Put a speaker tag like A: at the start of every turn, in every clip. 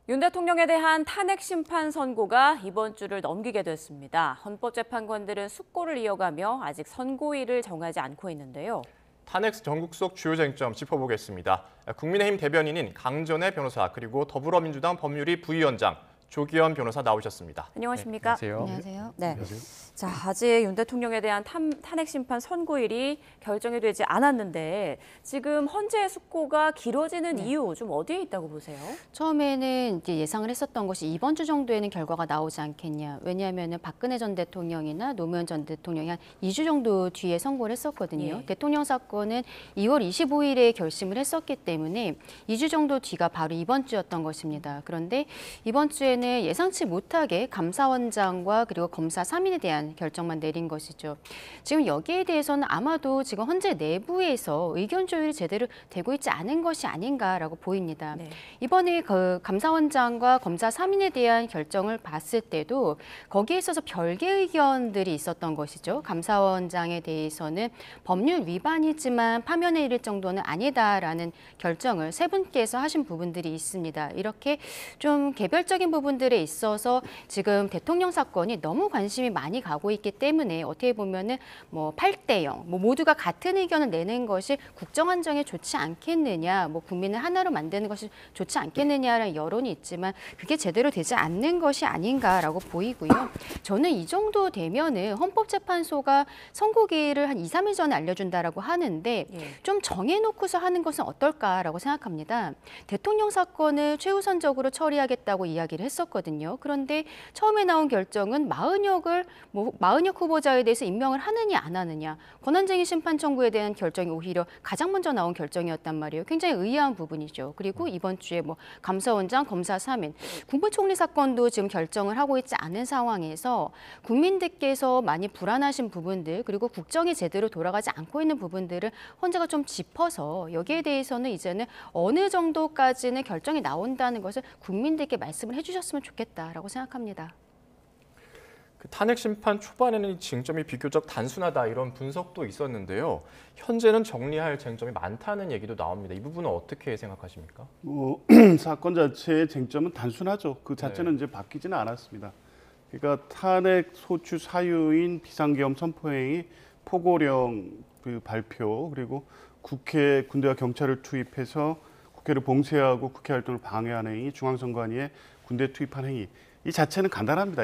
A: 윤 대통령에 대한 탄핵 심판 선고가 이번 주를 넘기게 됐습니다. 헌법재판관들은 숙고를 이어가며 아직 선고일을 정하지 않고 있는데요.
B: 탄핵 전국 속 주요 쟁점 짚어보겠습니다. 국민의힘 대변인인 강전애 변호사 그리고 더불어민주당 법률위 부위원장 조기현 변호사 나오셨습니다.
A: 안녕하십니까?
C: 네,
A: 안녕하세요. 네.
C: 안녕하세요.
A: 자, 아직 윤 대통령에 대한 탄핵 심판 선고일이 결정이 되지 않았는데 지금 헌재의 숙고가 길어지는 이유 좀 어디에 있다고 보세요?
D: 처음에는 이제 예상을 했었던 것이 이번 주 정도에는 결과가 나오지 않겠냐. 왜냐하면 박근혜 전 대통령이나 노무현 전 대통령이 한 2주 정도 뒤에 선고를 했었거든요.
A: 예.
D: 대통령 사건은 2월 25일에 결심을 했었기 때문에 2주 정도 뒤가 바로 이번 주였던 것입니다. 그런데 이번 주에는 예상치 못하게 감사원장과 그리고 검사 3인에 대한 결정만 내린 것이죠. 지금 여기에 대해서는 아마도 지금 헌재 내부에서 의견 조율이 제대로 되고 있지 않은 것이 아닌가라고 보입니다.
A: 네.
D: 이번에 그 감사원장과 검사 3인에 대한 결정을 봤을 때도 거기에 있어서 별개 의견들이 있었던 것이죠. 감사원장에 대해서는 법률 위반이지만 파면에 이를 정도는 아니다라는 결정을 세 분께서 하신 부분들이 있습니다. 이렇게 좀 개별적인 부분들에 있어서 지금 대통령 사건이 너무 관심이 많이 가고 있기 때문에 어떻게 보면은 뭐 8대 0, 뭐 모두가 같은 의견을 내는 것이 국정 안정에 좋지 않겠느냐, 뭐 국민을 하나로 만드는 것이 좋지 않겠느냐라는 여론이 있지만 그게 제대로 되지 않는 것이 아닌가라고 보이고요. 저는 이 정도 되면은 헌법재판소가 선고기일을 한 2, 3일 전에 알려준다라고 하는데
A: 예.
D: 좀 정해놓고서 하는 것은 어떨까라고 생각합니다. 대통령 사건을 최우선적으로 처리하겠다고 이야기를 했었거든요. 그런데 처음에 나온 결정은 마은혁 후보자에 대해서 임명을 하느냐 안 하느냐, 권한쟁의 심판 청구에 대한 결정이 오히려 가장 먼저 나온 결정이었단 말이에요. 굉장히 의아한 부분이죠. 그리고 이번 주에 뭐 감사원장, 검사 3인, 국무총리 사건도 지금 결정을 하고 있지 않은 상황에서 국민들께서 많이 불안하신 부분들 그리고 국정이 제대로 돌아가지 않고 있는 부분들을 헌재가 좀 짚어서 여기에 대해서는 이제는 어느 정도까지는 결정이 나온다는 것을 국민들께 말씀을 해주셨으면 좋겠다라고 생각합니다.
B: 탄핵 심판 초반에는 쟁점이 비교적 단순하다 이런 분석도 있었는데요. 현재는 정리할 쟁점이 많다는 얘기도 나옵니다. 이 부분은 어떻게 생각하십니까?
C: 사건 자체의 쟁점은 단순하죠. 그 자체는 이제 바뀌지는 않았습니다. 그러니까 탄핵 소추 사유인 비상계엄 선포행위, 포고령 그 발표, 그리고 국회 군대와 경찰을 투입해서 국회를 봉쇄하고 국회 활동을 방해하는 행위, 중앙선관위에 군대 투입한 행위. 이 자체는 간단합니다.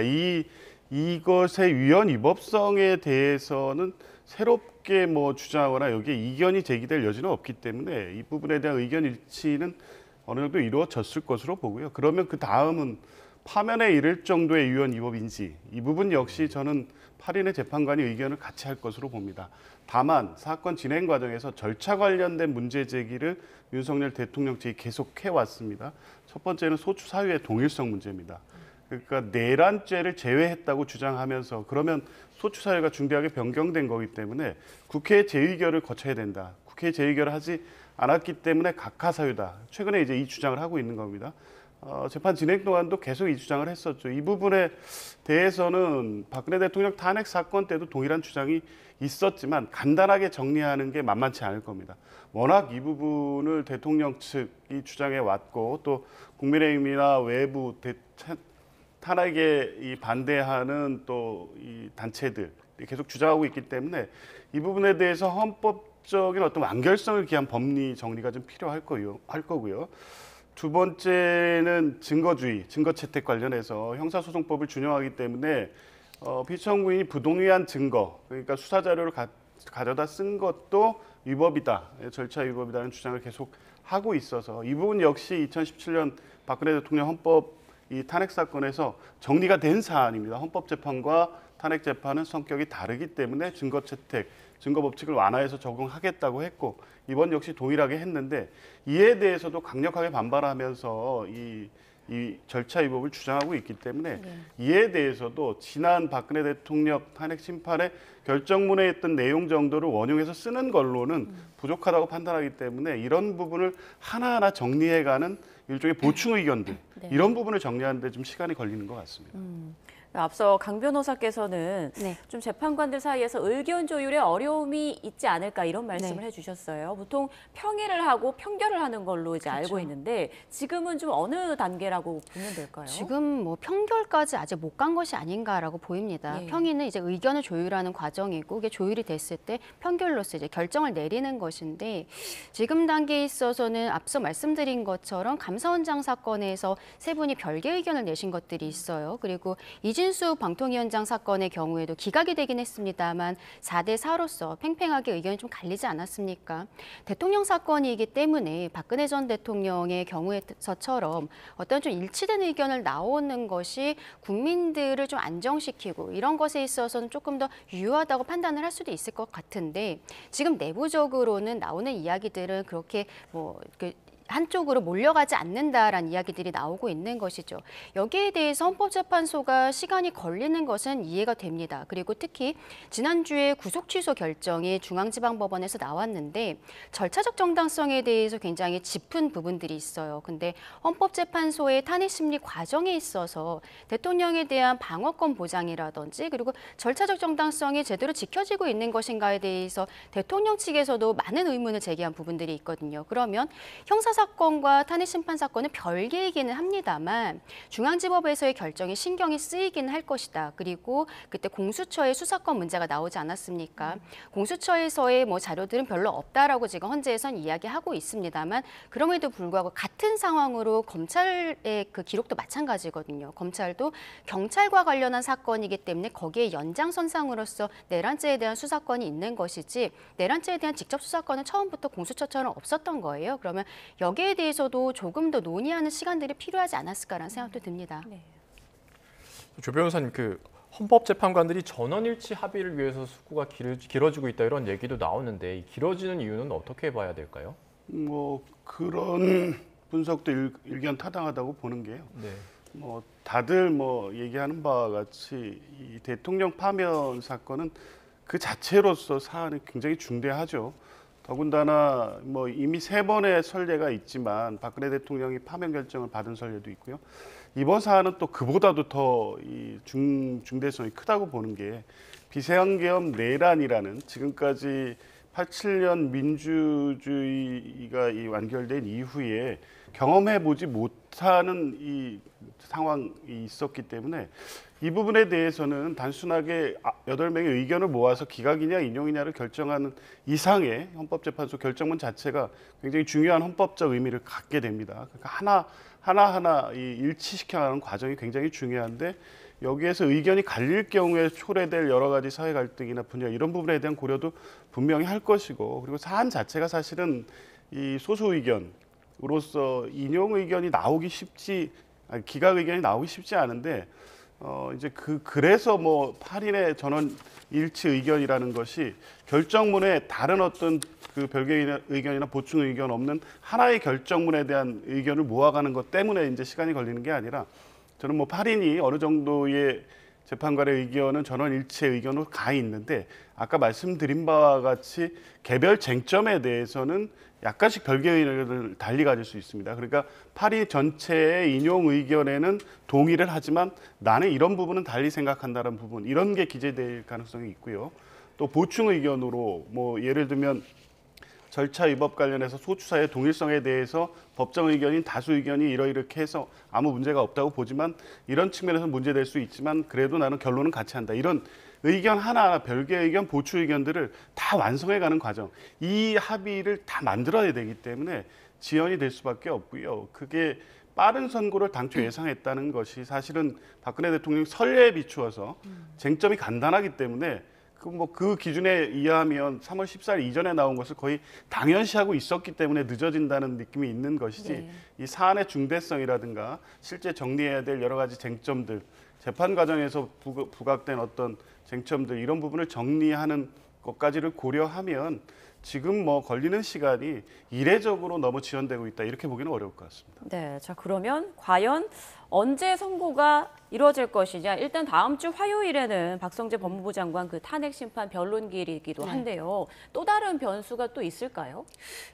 C: 이것의 위헌 위법성에 대해서는 새롭게 뭐 주장하거나 여기에 이견이 제기될 여지는 없기 때문에 이 부분에 대한 의견 일치는 어느 정도 이루어졌을 것으로 보고요. 그러면 그 다음은 파면에 이를 정도의 위헌 위법인지 이 부분 역시 저는 8인의 재판관이 의견을 같이 할 것으로 봅니다. 다만 사건 진행 과정에서 절차 관련된 문제 제기를 윤석열 대통령 측이 계속해 왔습니다. 첫 번째는 소추 사유의 동일성 문제입니다. 그러니까 내란죄를 제외했다고 주장하면서 그러면 소추 사유가 중대하게 변경된 거기 때문에 국회의 재의결을 거쳐야 된다. 국회의 재의결을 하지 않았기 때문에 각하 사유다. 최근에 이제 이 주장을 하고 있는 겁니다. 재판 진행 동안도 계속 이 주장을 했었죠. 이 부분에 대해서는 박근혜 대통령 탄핵 사건 때도 동일한 주장이 있었지만 간단하게 정리하는 게 만만치 않을 겁니다. 워낙 이 부분을 대통령 측이 주장해 왔고 또 국민의힘이나 외부 탄핵에 반대하는 또 이 단체들 계속 주장하고 있기 때문에 이 부분에 대해서 헌법적인 어떤 완결성을 기한 법리 정리가 좀 필요할 거고요. 두 번째는 증거주의, 증거채택 관련해서 형사소송법을 준용하기 때문에 피청구인이 부동의한 증거, 그러니까 수사 자료를 가져다 쓴 것도 위법이다, 절차 위법이다는 주장을 계속 하고 있어서 이 부분 역시 2017년 박근혜 대통령 헌법 이 탄핵 사건에서 정리가 된 사안입니다. 헌법재판과 탄핵재판은 성격이 다르기 때문에 증거채택, 증거법칙을 완화해서 적용하겠다고 했고 이번 역시 동일하게 했는데 이에 대해서도 강력하게 반발하면서 이 절차 위법을 주장하고 있기 때문에 이에 대해서도 지난 박근혜 대통령 탄핵 심판의 결정문에 있던 내용 정도를 원용해서 쓰는 걸로는 부족하다고 판단하기 때문에 이런 부분을 하나하나 정리해가는 일종의 보충 의견들 이런 부분을 정리하는 데 좀 시간이 걸리는 것 같습니다.
A: 앞서 강 변호사께서는
D: 네.
A: 좀 재판관들 사이에서 의견 조율에 어려움이 있지 않을까 이런 말씀을 해주셨어요. 보통 평의를 하고 평결을 하는 걸로 이제 알고 있는데 지금은 좀 어느 단계라고 보면 될까요?
D: 지금 뭐 평결까지 아직 못 간 것이 아닌가라고 보입니다.
A: 예.
D: 평의는 이제 의견을 조율하는 과정이고 이게 조율이 됐을 때 평결로서 이제 결정을 내리는 것인데 지금 단계에 있어서는 앞서 말씀드린 것처럼 감사원장 사건에서 세 분이 별개 의견을 내신 것들이 있어요. 그리고 이진수 방통위원장 사건의 경우에도 기각이 되긴 했습니다만 4대 4로서 팽팽하게 의견이 좀 갈리지 않았습니까? 대통령 사건이기 때문에 박근혜 전 대통령의 경우에서처럼 어떤 좀 일치된 의견을 나오는 것이 국민들을 좀 안정시키고 이런 것에 있어서는 조금 더 유효하다고 판단을 할 수도 있을 것 같은데 지금 내부적으로는 나오는 이야기들은 그렇게 한쪽으로 몰려가지 않는다라는 이야기들이 나오고 있는 것이죠. 여기에 대해서 헌법재판소가 시간이 걸리는 것은 이해가 됩니다. 그리고 특히 지난주에 구속 취소 결정이 중앙지방법원에서 나왔는데 절차적 정당성에 대해서 굉장히 짚은 부분들이 있어요. 근데 헌법재판소의 탄핵심리 과정에 있어서 대통령에 대한 방어권 보장이라든지 그리고 절차적 정당성이 제대로 지켜지고 있는 것인가에 대해서 대통령 측에서도 많은 의문을 제기한 부분들이 있거든요. 그러면 형사사건과 탄핵심판 사건은 별개이기는 합니다만 중앙지법에서의 결정이 신경이 쓰이기는 할 것이다. 그리고 그때 공수처의 수사권 문제가 나오지 않았습니까? 공수처에서의 자료들은 별로 없다라고 지금 헌재에선 이야기하고 있습니다만 그럼에도 불구하고 같은 상황으로 검찰의 그 기록도 마찬가지거든요. 검찰도 경찰과 관련한 사건이기 때문에 거기에 연장선상으로서 내란죄에 대한 수사권이 있는 것이지 내란죄에 대한 직접 수사권은 처음부터 공수처처럼 없었던 거예요. 그러면 여기에 대해서도 조금 더 논의하는 시간들이 필요하지 않았을까라는 생각도 듭니다.
A: 네.
B: 조 변호사님, 헌법재판관들이 전원일치 합의를 위해서 숙고가 길어지고 있다 이런 얘기도 나오는데 이 길어지는 이유는 어떻게 봐야 될까요?
C: 그런 분석도 일견 타당하다고 보는 게요.
B: 네.
C: 다들 얘기하는 바와 같이 이 대통령 파면 사건은 그 자체로서 사안이 굉장히 중대하죠. 더군다나 이미 3번의 선례가 있지만 박근혜 대통령이 파면 결정을 받은 선례도 있고요. 이번 사안은 또 그보다도 더 중대성이 크다고 보는 게 비상계엄 내란이라는 지금까지 87년 민주주의가 완결된 이후에 경험해보지 못하는 이 상황이 있었기 때문에 이 부분에 대해서는 단순하게 8명의 의견을 모아서 기각이냐 인용이냐를 결정하는 이상의 헌법재판소 결정문 자체가 굉장히 중요한 헌법적 의미를 갖게 됩니다. 그러니까 하나하나 일치시켜가는 과정이 굉장히 중요한데 여기에서 의견이 갈릴 경우에 초래될 여러 가지 사회 갈등이나 분열 이런 부분에 대한 고려도 분명히 할 것이고 그리고 사안 자체가 사실은 이 소수 의견으로서 인용 의견이 나오기 기각 의견이 나오기 쉽지 않은데 이제 그래서 8인의 전원 일치 의견이라는 것이 결정문에 다른 어떤 그 별개 의견이나 보충 의견 없는 하나의 결정문에 대한 의견을 모아가는 것 때문에 이제 시간이 걸리는 게 아니라 저는 8인이 어느 정도의 재판관의 의견은 전원 일치의 의견으로 가 있는데 아까 말씀드린 바와 같이 개별 쟁점에 대해서는 약간씩 별개 의견을 달리 가질 수 있습니다. 그러니까 8인 전체의 인용 의견에는 동의를 하지만 나는 이런 부분은 달리 생각한다는 부분 이런 게 기재될 가능성이 있고요. 또 보충 의견으로 예를 들면 절차 위법 관련해서 소추사의 동일성에 대해서 법정 의견인 다수 의견이 이렇게 해서 아무 문제가 없다고 보지만 이런 측면에서 문제될 수 있지만 그래도 나는 결론은 같이 한다. 이런 의견 하나하나 별개 의견, 보충 의견들을 다 완성해가는 과정. 이 합의를 다 만들어야 되기 때문에 지연이 될 수밖에 없고요. 그게 빠른 선고를 당초 예상했다는 것이 사실은 박근혜 대통령 선례에 비추어서 쟁점이 간단하기 때문에 그 기준에 의하면 3월 14일 이전에 나온 것을 거의 당연시하고 있었기 때문에 늦어진다는 느낌이 있는 것이지
A: 네.
C: 이 사안의 중대성이라든가 실제 정리해야 될 여러 가지 쟁점들, 재판 과정에서 부각된 어떤 쟁점들 이런 부분을 정리하는 것까지를 고려하면 지금 걸리는 시간이 이례적으로 너무 지연되고 있다 이렇게 보기는 어려울 것 같습니다.
A: 네, 자 그러면 과연 언제 선고가 이루어질 것이냐. 일단 다음 주 화요일에는 박성재 법무부 장관 그 탄핵 심판 변론기일이기도 한데요. 또 다른 변수가 또 있을까요?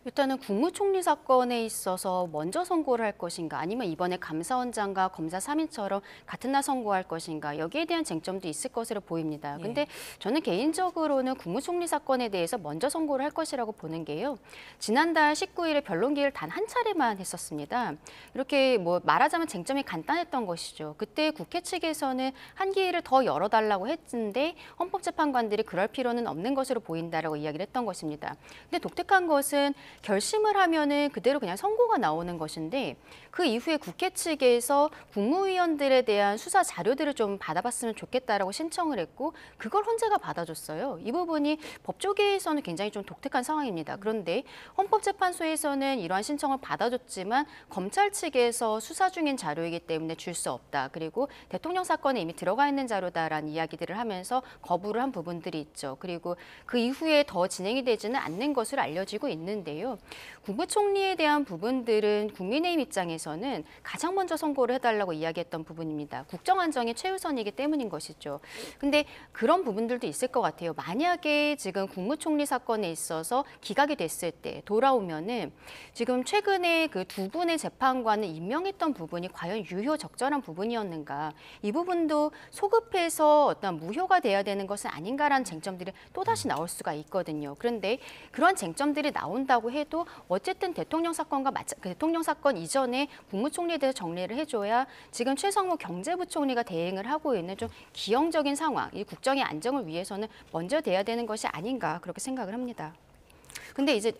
D: 일단은 국무총리 사건에 있어서 먼저 선고를 할 것인가 아니면 이번에 감사원장과 검사 3인처럼 같은 날 선고할 것인가 여기에 대한 쟁점도 있을 것으로 보입니다. 근데 저는 개인적으로는 국무총리 사건에 대해서 먼저 선고를 할 것이라고 보는 게요. 지난달 19일에 변론기일 단 한 차례만 했었습니다. 이렇게 뭐 말하자면 쟁점이 간단했던 것이죠. 그때 국회 측에서는 한 기일을 더 열어달라고 했는데 헌법재판관들이 그럴 필요는 없는 것으로 보인다라고 이야기를 했던 것입니다. 근데 독특한 것은 결심을 하면은 그대로 그냥 선고가 나오는 것인데 그 이후에 국회 측에서 국무위원들에 대한 수사 자료들을 좀 받아봤으면 좋겠다라고 신청을 했고 그걸 헌재가 받아줬어요. 이 부분이 법조계에서는 굉장히 좀 독특한 상황입니다. 그런데 헌법재판소에서는 이러한 신청을 받아줬지만 검찰 측에서 수사 중인 자료이기 때문에 줄 수 없다. 그리고 대통령 사건에 이미 들어가 있는 자료다라는 이야기들을 하면서 거부를 한 부분들이 있죠. 그리고 그 이후에 더 진행이 되지는 않는 것으로 알려지고 있는데요. 국무총리에 대한 부분들은 국민의힘 입장에서는 가장 먼저 선고를 해달라고 이야기했던 부분입니다. 국정안정이 최우선이기 때문인 것이죠. 근데 그런 부분들도 있을 것 같아요. 만약에 지금 국무총리 사건에 있어서 기각이 됐을 때 돌아오면은 지금 최근에 그 두 분의 재판관을 임명했던 부분이 과연 유효 적절한 부분이었는가 이 부분도 소급해서 어떤 무효가 돼야 되는 것은 아닌가라는 쟁점들이 또다시 나올 수가 있거든요. 그런데 그런 쟁점들이 나온다고 해도 어쨌든 대통령 사건 이전에 국무총리에 대해서 정리를 해줘야 지금 최성무 경제부총리가 대행을 하고 있는 좀 기형적인 상황, 이 국정의 안정을 위해서는 먼저 돼야 되는 것이 아닌가 그렇게 생각을 합니다. 근데 이제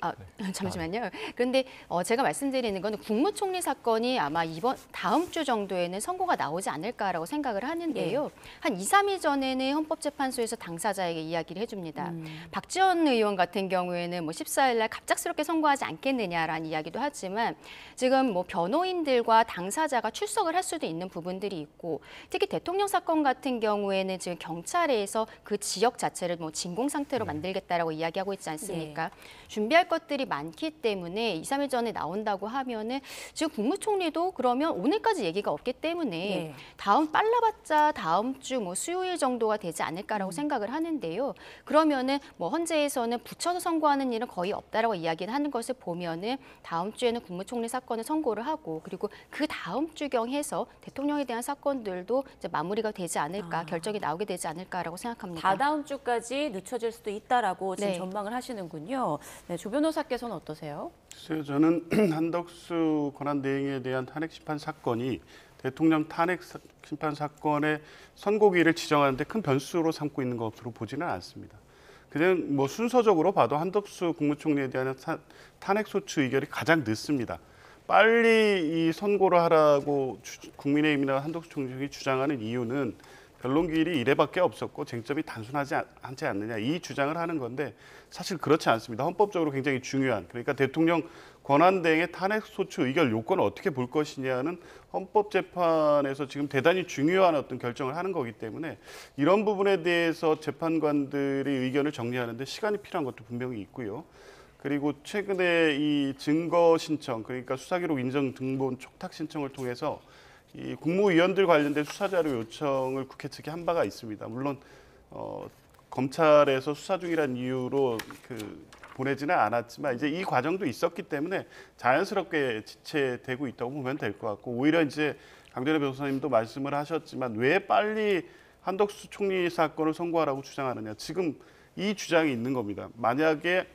D: 잠시만요. 그런데 제가 말씀드리는 건 국무총리 사건이 아마 다음 주 정도에는 선고가 나오지 않을까라고 생각을 하는데요. 한 2, 3일 전에는 헌법재판소에서 당사자에게 이야기를 해줍니다. 박지원 의원 같은 경우에는 뭐 14일 날 갑작스럽게 선고하지 않겠느냐라는 이야기도 하지만 지금 뭐 변호인들과 당사자가 출석을 할 수도 있는 부분들이 있고 특히 대통령 사건 같은 경우에는 지금 경찰에서 그 지역 자체를 뭐 진공 상태로 만들겠다라고 이야기하고 있지 않습니까? 준비할 것들이 많기 때문에 2, 3일 전에 나온다고 하면은 지금 국무총리도 그러면 오늘까지 얘기가 없기 때문에 빨라봤자 다음 주 뭐 수요일 정도가 되지 않을까라고 생각을 하는데요. 그러면은 뭐 헌재에서는 붙여서 선고하는 일은 거의 없다라고 이야기를 하는 것을 보면은 다음 주에는 국무총리 사건을 선고를 하고 그리고 그 다음 주경 해서 대통령에 대한 사건들도 이제 마무리가 되지 않을까 결정이 나오게 되지 않을까라고 생각합니다.
A: 다다음 주까지 늦춰질 수도 있다라고 지금
D: 네.
A: 전망을 하시는군요. 네, 조 변호사께서는 어떠세요?
C: 글쎄요, 저는 한덕수 권한대행에 대한 탄핵 심판 사건이 대통령 탄핵 심판 사건의 선고기일을 지정하는데 큰 변수로 삼고 있는 것으로 보지는 않습니다. 그냥 뭐 순서적으로 봐도 한덕수 국무총리에 대한 탄핵 소추 의결이 가장 늦습니다. 빨리 이 선고를 하라고 국민의힘이나 한덕수 총장이 주장하는 이유는 변론기일이 이래밖에 없었고 쟁점이 단순하지 않지 않느냐 이 주장을 하는 건데 사실 그렇지 않습니다. 헌법적으로 굉장히 중요한 그러니까 대통령 권한대행의 탄핵소추 의결 요건을 어떻게 볼 것이냐는 헌법재판에서 지금 대단히 중요한 어떤 결정을 하는 거기 때문에 이런 부분에 대해서 재판관들의 의견을 정리하는 데 시간이 필요한 것도 분명히 있고요. 그리고 최근에 이 증거 신청 그러니까 수사기록 인정 등본 촉탁 신청을 통해서 이 국무위원들 관련된 수사자료 요청을 국회 측에 한 바가 있습니다. 물론 검찰에서 수사 중이라는 이유로 보내지는 않았지만 이제 이 과정도 있었기 때문에 자연스럽게 지체되고 있다고 보면 될 것 같고 오히려 이제 강전혜 변호사님도 말씀을 하셨지만 왜 빨리 한덕수 총리 사건을 선고하라고 주장하느냐. 지금 이 주장이 있는 겁니다. 만약에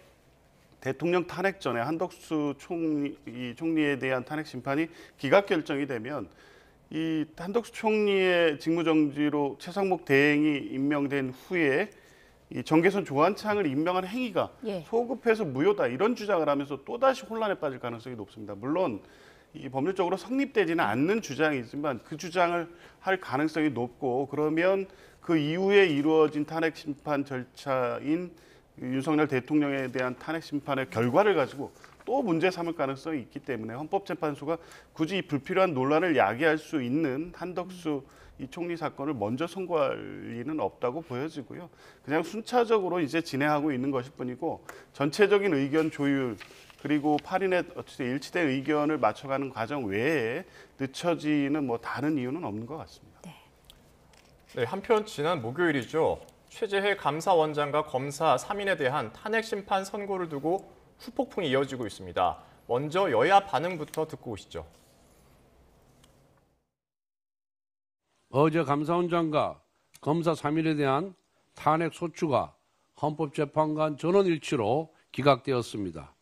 C: 대통령 탄핵 전에 한덕수 총리에 대한 탄핵 심판이 기각 결정이 되면 이 한덕수 총리의 직무정지로 최상목 대행이 임명된 후에 이 정계선 조한창을 임명한 행위가 소급해서 무효다 이런 주장을 하면서 또다시 혼란에 빠질 가능성이 높습니다. 물론 이 법률적으로 성립되지는 않는 주장이지만 그 주장을 할 가능성이 높고 그러면 그 이후에 이루어진 탄핵 심판 절차인 윤석열 대통령에 대한 탄핵 심판의 결과를 가지고 또 문제 삼을 가능성이 있기 때문에 헌법재판소가 굳이 이 불필요한 논란을 야기할 수 있는 한덕수 이 총리 사건을 먼저 선고할 리는 없다고 보여지고요. 그냥 순차적으로 이제 진행하고 있는 것일 뿐이고 전체적인 의견 조율 그리고 8인의 어쨌든 일치된 의견을 맞춰가는 과정 외에 늦춰지는 뭐 다른 이유는 없는 것 같습니다.
B: 네, 한편 지난 목요일이죠. 최재해 감사원장과 검사 3인에 대한 탄핵 심판 선고를 두고 후폭풍이 이어지고 있습니다. 먼저 여야 반응부터 듣고 오시죠.
E: 어제 감사원장과 검사 3인에 대한 탄핵 소추가 헌법재판관 전원 일치로 기각되었습니다.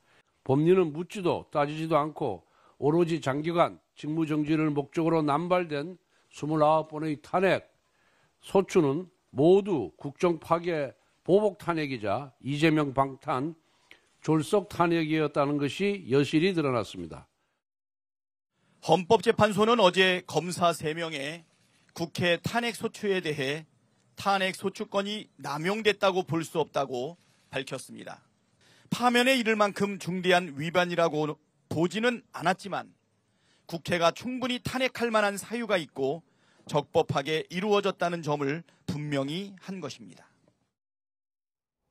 E: 법리는 묻지도 따지지도 않고 오로지 장기간 직무정지를 목적으로 남발된 29번의 탄핵 소추는 모두 국정 파괴 보복 탄핵이자 이재명 방탄 졸속 탄핵이었다는 것이 여실히 드러났습니다.
F: 헌법재판소는 어제 검사 3명의 국회 탄핵 소추에 대해 탄핵 소추권이 남용됐다고 볼 수 없다고 밝혔습니다. 파면에 이를 만큼 중대한 위반이라고 보지는 않았지만 국회가 충분히 탄핵할 만한 사유가 있고 적법하게 이루어졌다는 점을 분명히 한 것입니다.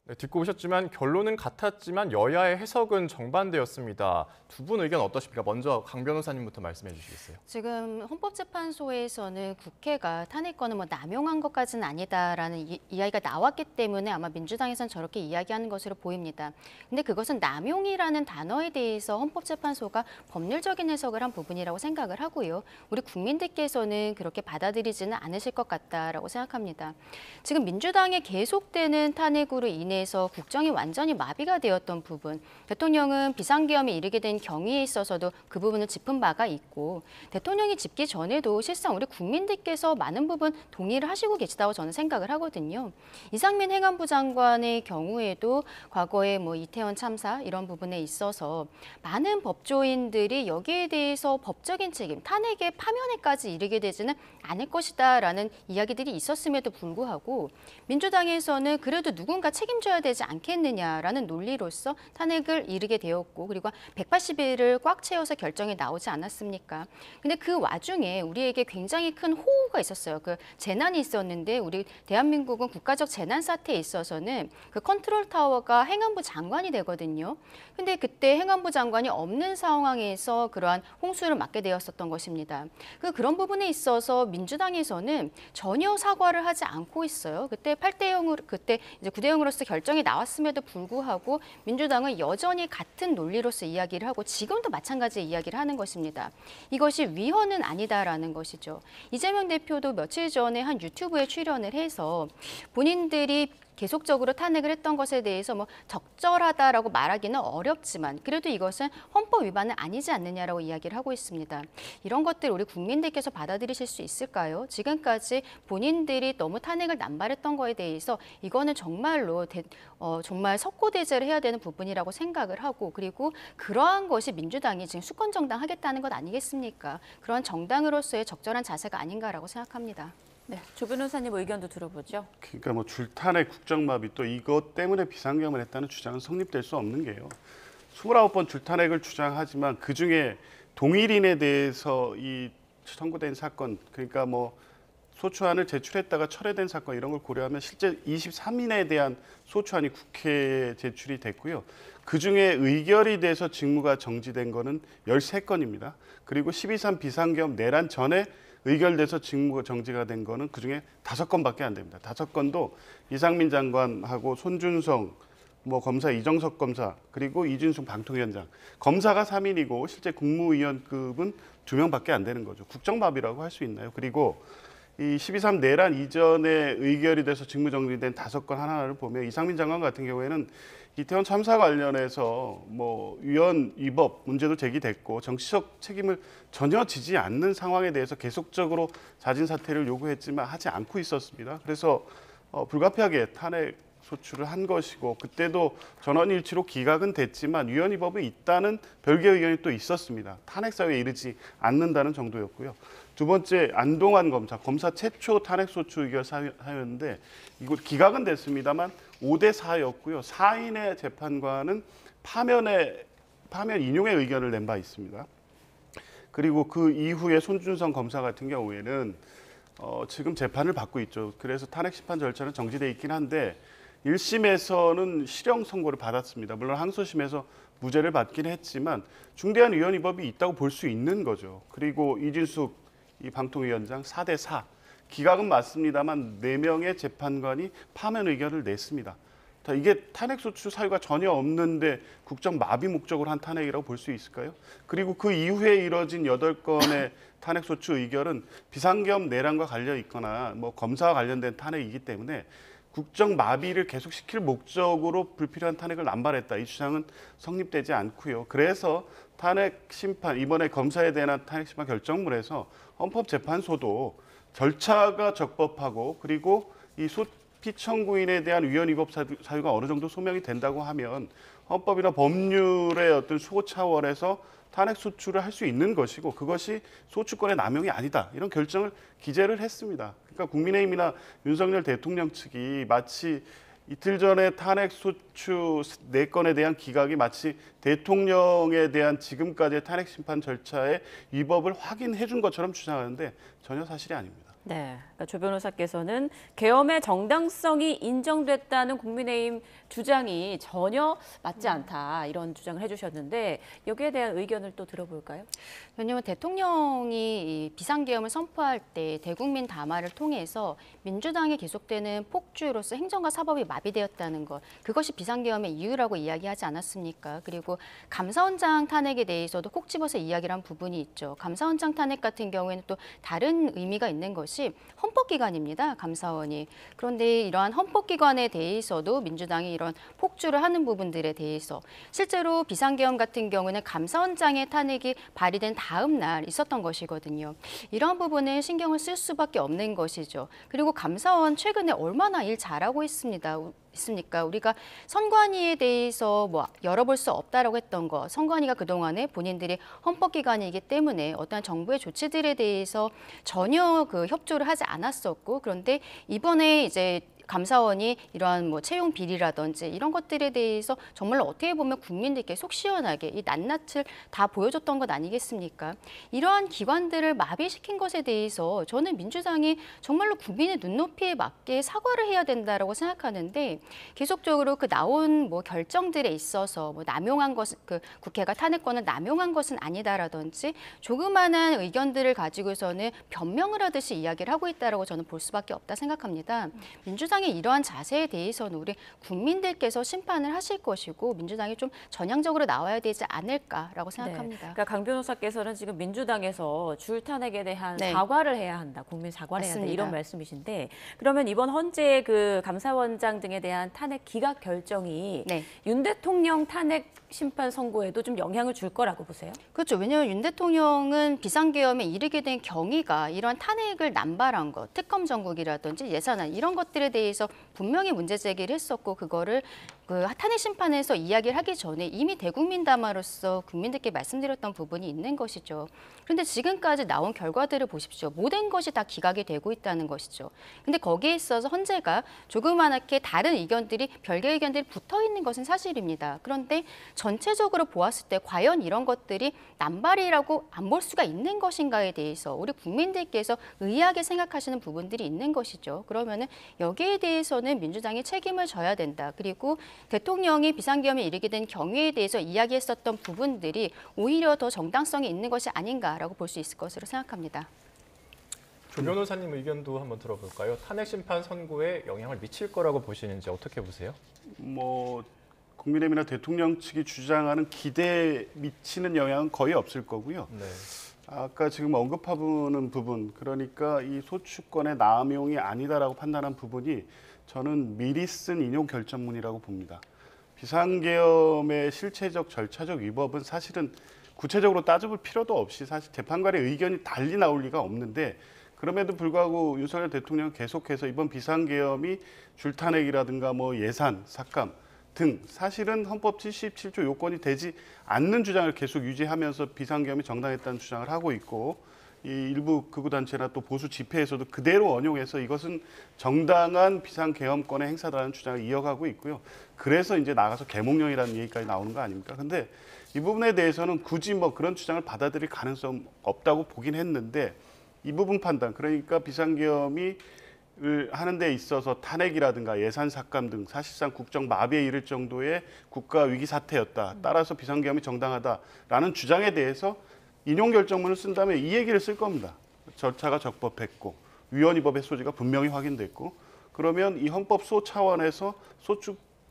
B: 네, 듣고 오셨지만 결론은 같았지만 여야의 해석은 정반대였습니다. 두 분 의견 어떠십니까? 먼저 강 변호사님부터 말씀해 주시겠어요?
D: 지금 헌법재판소에서는 국회가 탄핵권을 뭐 남용한 것까지는 아니다라는 이야기가 나왔기 때문에 아마 민주당에서는 저렇게 이야기하는 것으로 보입니다. 근데 그것은 남용이라는 단어에 대해서 헌법재판소가 법률적인 해석을 한 부분이라고 생각을 하고요. 우리 국민들께서는 그렇게 받아들이지는 않으실 것 같다라고 생각합니다. 지금 민주당의 계속되는 탄핵으로 인해서 국정이 완전히 마비가 되었던 부분, 대통령은 비상계엄에 이르게 된 경위에 있어서도 그 부분을 짚은 바가 있고 대통령이 짚기 전에도 실상 우리 국민들께서 많은 부분 동의를 하시고 계시다고 저는 생각을 하거든요. 이상민 행안부 장관의 경우에도 과거에 뭐 이태원 참사 이런 부분에 있어서 많은 법조인들이 여기에 대해서 법적인 책임, 탄핵의 파면에까지 이르게 되지는 않을 것이다라는 이야기들이 있었음에도 불구하고 민주당에서는 그래도 누군가 책임져야 되지 않겠느냐라는 논리로서 탄핵을 이르게 되었고 그리고 180일을 꽉 채워서 결정이 나오지 않았습니까? 근데 그 와중에 우리에게 굉장히 큰 호우가 있었어요. 그 재난이 있었는데 우리 대한민국은 국가적 재난 사태에 있어서는 그 컨트롤 타워가 행안부 장관이 되거든요. 근데 그때 행안부 장관이 없는 상황에서 그러한 홍수를 맞게 되었었던 것입니다. 그런 부분에 있어서 민주당에서는 전혀 사과를 하지 않고 있어요. 그때 8대 0으로 그때 이제 9대 0으로서 결정이 나왔음에도 불구하고 민주당은 여전히 같은 논리로서 이야기를 하고 지금도 마찬가지의 이야기를 하는 것입니다. 이것이 위헌은 아니다라는 것이죠. 이재명 대표도 며칠 전에 한 유튜브에 출연을 해서 본인들이 계속적으로 탄핵을 했던 것에 대해서 뭐 적절하다라고 말하기는 어렵지만 그래도 이것은 헌법 위반은 아니지 않느냐라고 이야기를 하고 있습니다. 이런 것들 우리 국민들께서 받아들이실 수 있을까요? 지금까지 본인들이 너무 탄핵을 남발했던 거에 대해서 이거는 정말로 정말 석고대죄를 해야 되는 부분이라고 생각을 하고 그리고 그러한 것이 민주당이 지금 수권정당 하겠다는 것 아니겠습니까? 그런 정당으로서의 적절한 자세가 아닌가라고 생각합니다.
A: 네, 조 변호사님 의견도 들어보죠.
C: 그러니까 뭐 줄탄핵 국정마비 또 이것 때문에 비상계엄을 했다는 주장은 성립될 수 없는 게요. 29번 줄탄핵을 주장하지만 그중에 동일인에 대해서 이 청구된 사건 그러니까 뭐 소추안을 제출했다가 철회된 사건 이런 걸 고려하면 실제 23인에 대한 소추안이 국회에 제출이 됐고요. 그중에 의결이 돼서 직무가 정지된 거는 13건입니다. 그리고 12.3 비상계엄 내란 전에 의결돼서 직무 정지가 된 거는 그중에 5건밖에 안 됩니다. 5건도 이상민 장관하고 손준성 뭐 검사 이정석 검사 그리고 이준숙 방통위원장 검사가 3인이고 실제 국무위원급은 2명밖에 안 되는 거죠. 국정마비라고 할 수 있나요? 그리고 이 12.3 내란 이전에 의결이 돼서 직무 정지된 5건 하나하나를 보면 이상민 장관 같은 경우에는 이태원 참사 관련해서 뭐 위헌 위법 문제도 제기됐고 정치적 책임을 전혀 지지 않는 상황에 대해서 계속적으로 자진 사퇴를 요구했지만 하지 않고 있었습니다. 그래서 불가피하게 탄핵 소추를 한 것이고 그때도 전원일치로 기각은 됐지만 위헌 위법이 있다는 별개의 의견이 또 있었습니다. 탄핵 사유에 이르지 않는다는 정도였고요. 두 번째 안동환 검사 최초 탄핵 소추 의결 사유였는데 이거 기각은 됐습니다만 5대 4였고요. 4인의 재판관은 파면 인용의 의견을 낸 바 있습니다. 그리고 그 이후에 손준성 검사 같은 경우에는 지금 재판을 받고 있죠. 그래서 탄핵 심판 절차는 정지돼 있긴 한데 1심에서는 실형 선고를 받았습니다. 물론 항소심에서 무죄를 받긴 했지만 중대한 위헌 위법이 있다고 볼 수 있는 거죠. 그리고 이진숙 이 방통위원장 4대4 기각은 맞습니다만 4명의 재판관이 파면 의견을 냈습니다. 이게 탄핵소추 사유가 전혀 없는데 국정 마비 목적으로 한 탄핵이라고 볼 수 있을까요? 그리고 그 이후에 이뤄진 8건의 탄핵소추 의결은 비상계엄 내란과 관련 있거나 뭐 검사와 관련된 탄핵이기 때문에 국정 마비를 계속시킬 목적으로 불필요한 탄핵을 남발했다. 이 주장은 성립되지 않고요. 그래서 탄핵 심판, 이번에 검사에 대한 탄핵 심판 결정문에서 헌법재판소도 절차가 적법하고 그리고 이 피청구인에 대한 위헌 위법 사유가 어느 정도 소명이 된다고 하면 헌법이나 법률의 어떤 수호 차원에서 탄핵 소추를 할 수 있는 것이고 그것이 소추권의 남용이 아니다. 이런 결정을 기재를 했습니다. 그러니까 국민의힘이나 윤석열 대통령 측이 마치 이틀 전에 탄핵 소추 4건에 대한 기각이 마치 대통령에 대한 지금까지의 탄핵 심판 절차의 위법을 확인해 준 것처럼 주장하는데 전혀 사실이 아닙니다.
A: 네, 그러니까 조 변호사께서는 계엄의 정당성이 인정됐다는 국민의힘 주장이 전혀 맞지 않다 이런 주장을 해주셨는데 여기에 대한 의견을 또 들어볼까요?
D: 왜냐하면 대통령이 이 비상계엄을 선포할 때 대국민 담화를 통해서 민주당이 계속되는 폭주로서 행정과 사법이 마비되었다는 것, 그것이 비상계엄의 이유라고 이야기하지 않았습니까? 그리고 감사원장 탄핵에 대해서도 콕 집어서 이야기를 한 부분이 있죠. 감사원장 탄핵 같은 경우에는 또 다른 의미가 있는 것이 헌법기관입니다. 감사원이. 그런데 이러한 헌법기관에 대해서도 민주당이 이런 폭주를 하는 부분들에 대해서 실제로 비상계엄 같은 경우는 감사원장의 탄핵이 발의된 다음 날 있었던 것이거든요. 이러한 부분은 신경을 쓸 수밖에 없는 것이죠. 그리고 감사원 최근에 얼마나 일 잘하고 있습니까? 우리가 선관위에 대해서 뭐 열어볼 수 없다라고 했던 거, 선관위가 그동안에 본인들이 헌법기관이기 때문에 어떠한 정부의 조치들에 대해서 전혀 그 협조를 하지 않았었고, 그런데 이번에 이제 감사원이 이러한 뭐 채용 비리라든지 이런 것들에 대해서 정말로 어떻게 보면 국민들께 속 시원하게 이 낱낱을 다 보여줬던 것 아니겠습니까? 이러한 기관들을 마비시킨 것에 대해서 저는 민주당이 정말로 국민의 눈높이에 맞게 사과를 해야 된다라고 생각하는데 계속적으로 그 나온 뭐 결정들에 있어서 뭐 남용한 것은 그 국회가 탄핵권을 남용한 것은 아니다라든지 조그마한 의견들을 가지고서는 변명을 하듯이 이야기를 하고 있다라고 저는 볼 수밖에 없다 생각합니다. 민주당의 이러한 자세에 대해서는 우리 국민들께서 심판을 하실 것이고 민주당이 좀 전향적으로 나와야 되지 않을까라고 생각합니다.
A: 네. 그러니까 강 변호사께서는 지금 민주당에서 줄 탄핵에 대한
D: 네.
A: 사과를 해야 한다, 국민 사과를 해야 한다
D: 맞습니다.
A: 이런 말씀이신데 그러면 이번 헌재 그 감사원장 등에 대한 탄핵 기각 결정이
D: 네.
A: 윤 대통령 탄핵 심판 선고에도 좀 영향을 줄 거라고 보세요?
D: 그렇죠. 왜냐하면 윤 대통령은 비상계엄에 이르게 된 경위가 이러한 탄핵을 남발한 것, 특검 정국이라든지 예산안 이런 것들에 대해서 분명히 문제 제기를 했었고 그거를 그 탄핵 심판에서 이야기를 하기 전에 이미 대국민 담화로서 국민들께 말씀드렸던 부분이 있는 것이죠. 그런데 지금까지 나온 결과들을 보십시오. 모든 것이 다 기각이 되고 있다는 것이죠. 근데 거기에 있어서 헌재가 조그맣게 다른 의견들이 별개 의견들이 붙어 있는 것은 사실입니다. 그런데 전체적으로 보았을 때 과연 이런 것들이 남발이라고 안 볼 수가 있는 것인가에 대해서 우리 국민들께서 의아하게 생각하시는 부분들이 있는 것이죠. 그러면은 여기에 대해서는 민주당이 책임을 져야 된다. 그리고 대통령이 비상계엄에 이르게 된 경위에 대해서 이야기했었던 부분들이 오히려 더 정당성이 있는 것이 아닌가라고 볼 수 있을 것으로 생각합니다.
B: 조 변호사님 의견도 한번 들어볼까요? 탄핵 심판 선고에 영향을 미칠 거라고 보시는지 어떻게 보세요?
C: 뭐 국민의힘이나 대통령 측이 주장하는 기대에 미치는 영향은 거의 없을 거고요.
B: 네.
C: 아까 지금 언급하는 부분, 그러니까 이 소추권의 남용이 아니다라고 판단한 부분이 저는 미리 쓴 인용 결정문이라고 봅니다. 비상계엄의 실체적 절차적 위법은 사실은 구체적으로 따져볼 필요도 없이 사실 재판관의 의견이 달리 나올 리가 없는데 그럼에도 불구하고 윤석열 대통령은 계속해서 이번 비상계엄이 줄탄핵이라든가 뭐 예산, 삭감 등 사실은 헌법 77조 요건이 되지 않는 주장을 계속 유지하면서 비상계엄이 정당했다는 주장을 하고 있고 이 일부 극우단체나 또 보수 집회에서도 그대로 원용해서 이것은 정당한 비상계엄권의 행사다라는 주장을 이어가고 있고요. 그래서 이제 나가서 계몽령이라는 얘기까지 나오는 거 아닙니까? 근데 이 부분에 대해서는 굳이 뭐 그런 주장을 받아들일 가능성 없다고 보긴 했는데 이 부분 판단, 그러니까 비상계엄이 하는 데 있어서 탄핵이라든가 예산 삭감 등 사실상 국정 마비에 이를 정도의 국가 위기 사태였다. 따라서 비상계엄이 정당하다라는 주장에 대해서 인용 결정문을 쓴다면 이 얘기를 쓸 겁니다. 절차가 적법했고 위헌위법의 소지가 분명히 확인됐고 그러면 이 헌법소 차원에서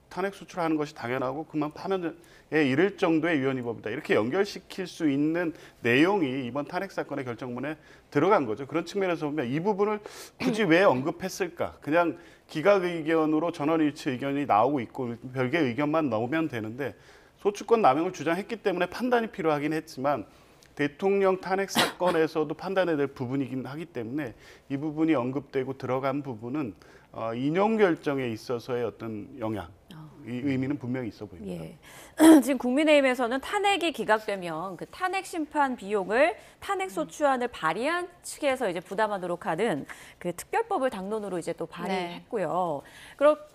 C: 탄핵 소추하는 것이 당연하고 그만 파면에 이를 정도의 위헌위법이다. 이렇게 연결시킬 수 있는 내용이 이번 탄핵 사건의 결정문에 들어간 거죠. 그런 측면에서 보면 이 부분을 굳이 왜 언급했을까? 그냥 기각 의견으로 전원일치 의견이 나오고 있고 별개 의견만 넣으면 되는데 소추권 남용을 주장했기 때문에 판단이 필요하긴 했지만 대통령 탄핵 사건에서도 판단해야 될 부분이긴 하기 때문에 이 부분이 언급되고 들어간 부분은 인용 결정에 있어서의 어떤 영향, 이 의미는 분명히 있어 보입니다.
A: 예. 지금 국민의힘에서는 탄핵이 기각되면 그 탄핵 심판 비용을 탄핵 소추안을 발의한 측에서 이제 부담하도록 하는 그 특별법을 당론으로 이제 또 발의했고요.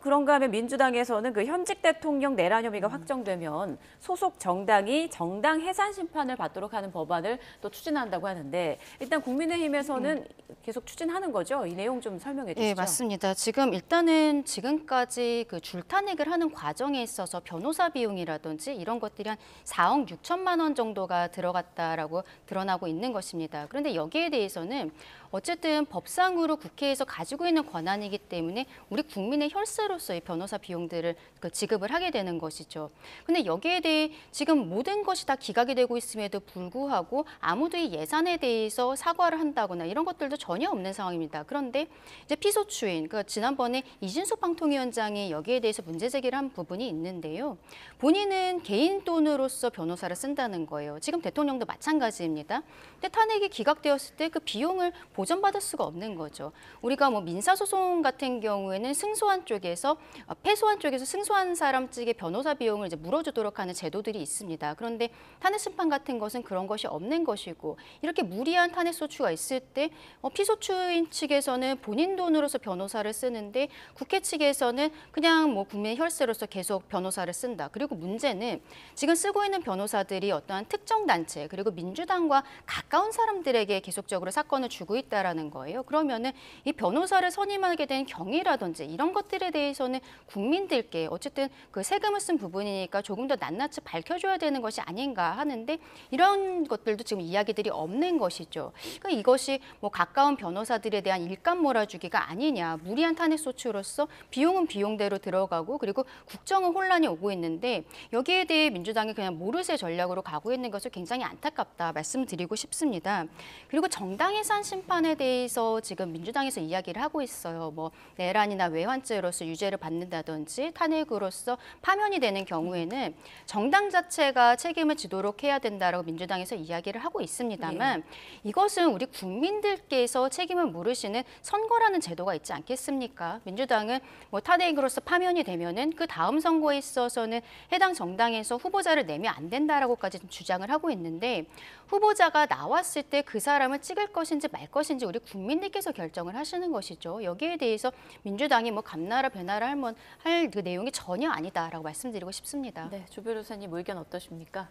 A: 그런가 하면 민주당에서는 그 현직 대통령 내란 혐의가 확정되면 소속 정당이 정당 해산 심판을 받도록 하는 법안을 또 추진한다고 하는데 일단 국민의힘에서는 계속 추진하는 거죠? 이 내용 좀 설명해 주시죠.
D: 네, 맞습니다. 지금 일단은 지금까지 그 줄탄핵을 하는 과정에 있어서 변호사 비용이라든지 이런 것들이 한 4억 6천만 원 정도가 들어갔다라고 드러나고 있는 것입니다. 그런데 여기에 대해서는 어쨌든 법상으로 국회에서 가지고 있는 권한이기 때문에 우리 국민의 혈세로서의 변호사 비용들을 지급을 하게 되는 것이죠. 근데 여기에 대해 지금 모든 것이 다 기각이 되고 있음에도 불구하고 아무도 이 예산에 대해서 사과를 한다거나 이런 것들도 전혀 없는 상황입니다. 그런데 이제 피소추인, 그러니까 지난번에 이준석 방통위원장이 여기에 대해서 문제 제기를 한 부분이 있는데요. 본인은 개인 돈으로서 변호사를 쓴다는 거예요. 지금 대통령도 마찬가지입니다. 근데 탄핵이 기각되었을 때 그 비용을 보전받을 수가 없는 거죠. 우리가 뭐 민사소송 같은 경우에는 승소한 쪽에서 패소한 쪽에서 승소한 사람 측의 변호사 비용을 이제 물어주도록 하는 제도들이 있습니다. 그런데 탄핵 심판 같은 것은 그런 것이 없는 것이고 이렇게 무리한 탄핵 소추가 있을 때 피소추인 측에서는 본인 돈으로서 변호사를 쓰는데 국회 측에서는 그냥 뭐 국민의 혈세로서 계속 변호사를 쓴다. 그리고 문제는 지금 쓰고 있는 변호사들이 어떠한 특정 단체 그리고 민주당과 가까운 사람들에게 계속적으로 사건을 주고 있다라는 거예요. 그러면은 이 변호사를 선임하게 된 경위라든지 이런 것들에 대해서는 국민들께 어쨌든 그 세금을 쓴 부분이니까 조금 더 낱낱이 밝혀줘야 되는 것이 아닌가 하는데 이런 것들도 지금 이야기들이 없는 것이죠. 그러니까 이것이 뭐 가까운 변호사들에 대한 일감 몰아주기가 아니냐. 무리한 탄핵 소추로서 비용은 비용대로 들어가고 그리고 국정은 혼란이 오고 있는데 여기에 대해 민주당이 그냥 모르쇠 전략으로 가고 있는 것을 굉장히 안타깝다 말씀드리고 싶습니다. 그리고 정당 해산 심판에 대해서 지금 민주당에서 이야기를 하고 있어요. 뭐 내란이나 외환죄로서 유죄를 받는다든지 탄핵으로서 파면이 되는 경우에는 정당 자체가 책임을 지도록 해야 된다라고 민주당에서 이야기를 하고 있습니다만 이것은 우리 국민들께서 책임을 물으시는 선거라는 제도가 있지 않겠습니까? 민주당은 뭐 탄핵으로서 파면이 되면은 그 다음 선거에 있어서는 해당 정당에서 후보자를 내면 안 된다라고까지 주장을 하고 있는데 후보자가 나왔을 때 그 사람을 찍을 것인지 말 것인지 우리 국민들께서 결정을 하시는 것이죠. 여기에 대해서 민주당이 뭐 감나라 배나라 할 그 내용이 전혀 아니다라고 말씀드리고 싶습니다.
A: 네, 조 변호사님 의견 어떠십니까?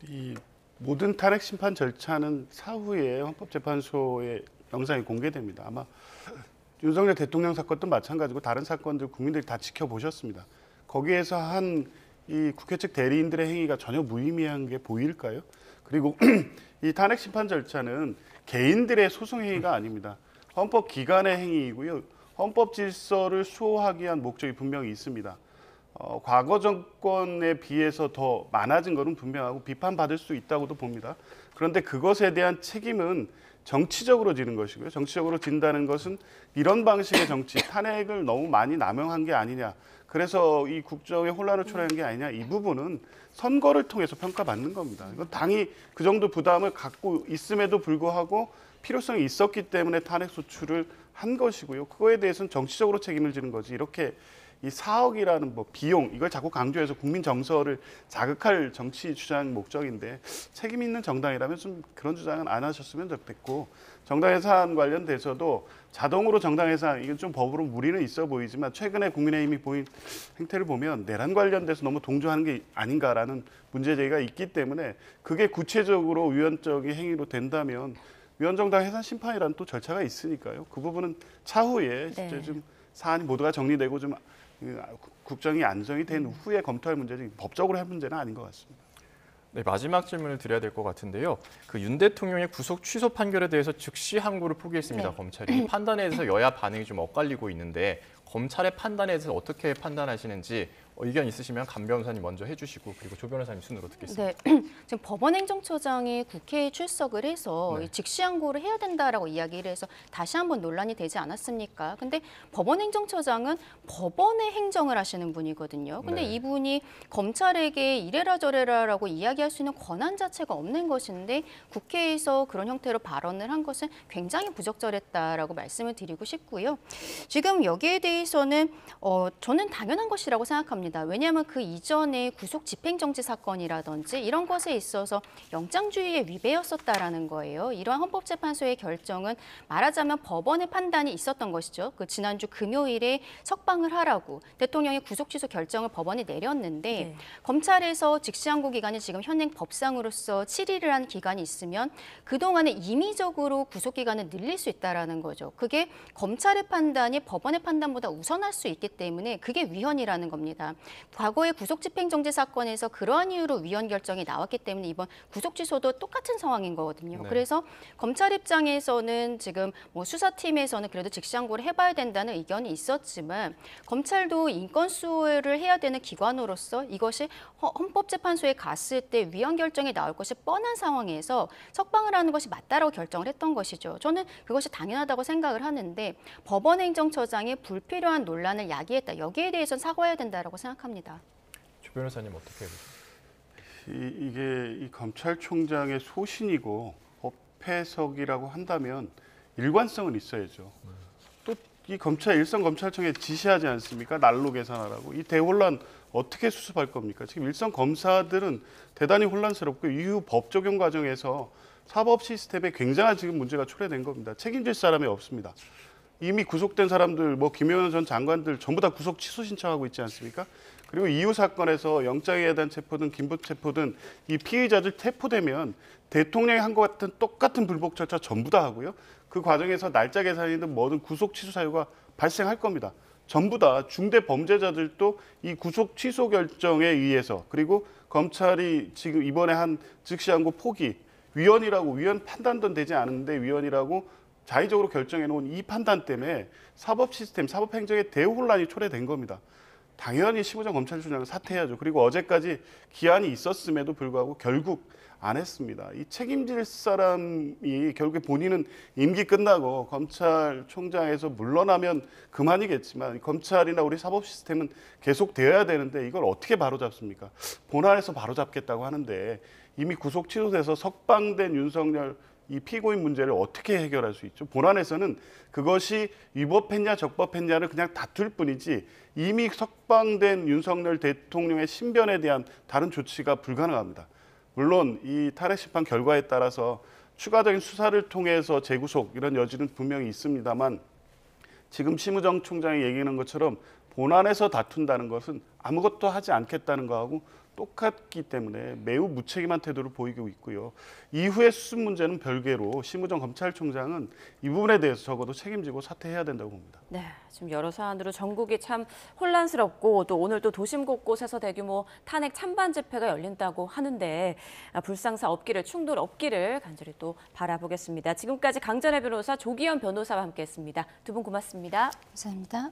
C: 이 모든 탄핵 심판 절차는 사후에 헌법재판소에 영상이 공개됩니다. 아마 윤석열 대통령 사건도 마찬가지고 다른 사건들 국민들이 다 지켜보셨습니다. 거기에서 한 이 국회 측 대리인들의 행위가 전혀 무의미한 게 보일까요? 그리고 이 탄핵 심판 절차는 개인들의 소송 행위가 아닙니다. 헌법 기관의 행위이고요. 헌법 질서를 수호하기 위한 목적이 분명히 있습니다. 과거 정권에 비해서 더 많아진 것은 분명하고 비판받을 수 있다고도 봅니다. 그런데 그것에 대한 책임은 정치적으로 지는 것이고요. 정치적으로 진다는 것은 이런 방식의 정치, 탄핵을 너무 많이 남용한 게 아니냐. 그래서 이 국정의 혼란을 초래한 게 아니냐. 이 부분은 선거를 통해서 평가받는 겁니다. 이건 당이 그 정도 부담을 갖고 있음에도 불구하고 필요성이 있었기 때문에 탄핵 소추를 한 것이고요. 그거에 대해서는 정치적으로 책임을 지는 거지. 이렇게 이 4억이라는 뭐 비용 이걸 자꾸 강조해서 국민 정서를 자극할 정치 주장 목적인데 책임 있는 정당이라면 좀 그런 주장은 안 하셨으면 좋겠고 정당 해산 관련돼서도 자동으로 정당 해산 이건 좀 법으로 무리는 있어 보이지만 최근에 국민의힘이 보인 행태를 보면 내란 관련돼서 너무 동조하는 게 아닌가라는 문제 제기가 있기 때문에 그게 구체적으로 위헌적인 행위로 된다면 위헌정당 해산 심판이라는 또 절차가 있으니까요. 그 부분은 차후에
A: 네.
C: 이제 좀 사안이 모두가 정리되고 좀 국정이 안정이 된 후에 검토할 문제지 법적으로 할 문제는 아닌 것 같습니다.
B: 네, 마지막 질문을 드려야 될 것 같은데요. 그 윤 대통령의 구속 취소 판결에 대해서 즉시 항고를 포기했습니다.
A: 네.
B: 검찰이. 이 판단에 대해서 여야 반응이 좀 엇갈리고 있는데 검찰의 판단에 대해서 어떻게 판단하시는지 의견 있으시면 감 변호사님 먼저 해주시고 그리고 조 변호사님 순으로 듣겠습니다.
D: 네, 지금 법원행정처장이 국회에 출석을 해서
B: 네.
D: 이 직시항고를 해야 된다라고 이야기를 해서 다시 한번 논란이 되지 않았습니까? 근데 법원행정처장은 법원의 행정을 하시는 분이거든요. 근데
B: 네.
D: 이분이 검찰에게 이래라 저래라라고 이야기할 수 있는 권한 자체가 없는 것인데 국회에서 그런 형태로 발언을 한 것은 굉장히 부적절했다라고 말씀을 드리고 싶고요. 지금 여기에 대해서는 저는 당연한 것이라고 생각합니다. 왜냐하면 그 이전에 구속 집행정지 사건이라든지 이런 것에 있어서 영장주의의 위배였었다라는 거예요. 이러한 헌법재판소의 결정은 말하자면 법원의 판단이 있었던 것이죠. 그 지난주 금요일에 석방을 하라고 대통령의 구속 취소 결정을 법원이 내렸는데
A: 네.
D: 검찰에서 직시항고 기간이 지금 현행 법상으로서 7일을 한 기간이 있으면 그동안에 임의적으로 구속 기간을 늘릴 수 있다라는 거죠. 그게 검찰의 판단이 법원의 판단보다 우선할 수 있기 때문에 그게 위헌이라는 겁니다. 과거의 구속집행정지 사건에서 그러한 이유로 위헌 결정이 나왔기 때문에 이번 구속 취소도 똑같은 상황인 거거든요.
B: 네.
D: 그래서 검찰 입장에서는 지금 뭐 수사팀에서는 그래도 직시항고를 해봐야 된다는 의견이 있었지만 검찰도 인권 수호를 해야 되는 기관으로서 이것이 헌법재판소에 갔을 때 위헌 결정이 나올 것이 뻔한 상황에서 석방을 하는 것이 맞다라고 결정을 했던 것이죠. 저는 그것이 당연하다고 생각을 하는데 법원행정처장이 불필요한 논란을 야기했다. 여기에 대해서는 사과해야 된다라고 생각합니다.
B: 조 변호사님 어떻게 보세요?
C: 이게 이 검찰총장의 소신이고 법해석이라고 한다면 일관성은 있어야죠. 또 이 검찰 일선 검찰청에 지시하지 않습니까? 날로 계산하라고. 이 대혼란 어떻게 수습할 겁니까? 지금 일선 검사들은 대단히 혼란스럽고 이후 법 적용 과정에서 사법 시스템에 굉장한 지금 문제가 초래된 겁니다. 책임질 사람이 없습니다. 이미 구속된 사람들, 뭐 김영현 전 장관들 전부 다 구속 취소 신청하고 있지 않습니까? 그리고 이후 사건에서 영장에 대한 체포든 긴급 체포든 이 피의자들 체포되면 대통령이 한 것 같은 똑같은 불복 절차 전부 다 하고요. 그 과정에서 날짜 계산이든 뭐든 구속 취소 사유가 발생할 겁니다. 전부 다 중대 범죄자들도 이 구속 취소 결정에 의해서 그리고 검찰이 지금 이번에 한 즉시항고 포기 위헌 판단도 되지 않은데 위헌이라고 자의적으로 결정해 놓은 이 판단 때문에 사법 시스템, 사법 행정의 대혼란이 초래된 겁니다. 당연히 심우정 검찰총장은 사퇴해야죠. 그리고 어제까지 기한이 있었음에도 불구하고 결국 안 했습니다. 이 책임질 사람이 결국에 본인은 임기 끝나고 검찰총장에서 물러나면 그만이겠지만 검찰이나 우리 사법 시스템은 계속 되어야 되는데 이걸 어떻게 바로잡습니까? 본안에서 바로잡겠다고 하는데 이미 구속 취소돼서 석방된 윤석열 이 피고인 문제를 어떻게 해결할 수 있죠? 본안에서는 그것이 위법했냐 적법했냐를 그냥 다툴 뿐이지 이미 석방된 윤석열 대통령의 신변에 대한 다른 조치가 불가능합니다. 물론 이 탄핵 심판 결과에 따라서 추가적인 수사를 통해서 재구속 이런 여지는 분명히 있습니다만 지금 심우정 총장이 얘기하는 것처럼 본안에서 다툰다는 것은 아무것도 하지 않겠다는 거하고 똑같기 때문에 매우 무책임한 태도를 보이고 있고요. 이후의 수습 문제는 별개로 심우정 검찰총장은 이 부분에 대해서 적어도 책임지고 사퇴해야 된다고 봅니다.
A: 네, 지금 여러 사안으로 전국이 참 혼란스럽고 또 오늘 또 도심 곳곳에서 대규모 탄핵 찬반 집회가 열린다고 하는데 불상사 없기를, 충돌 없기를 간절히 또 바라보겠습니다. 지금까지 강전의 변호사 조기현 변호사와 함께했습니다. 두 분 고맙습니다.
D: 감사합니다.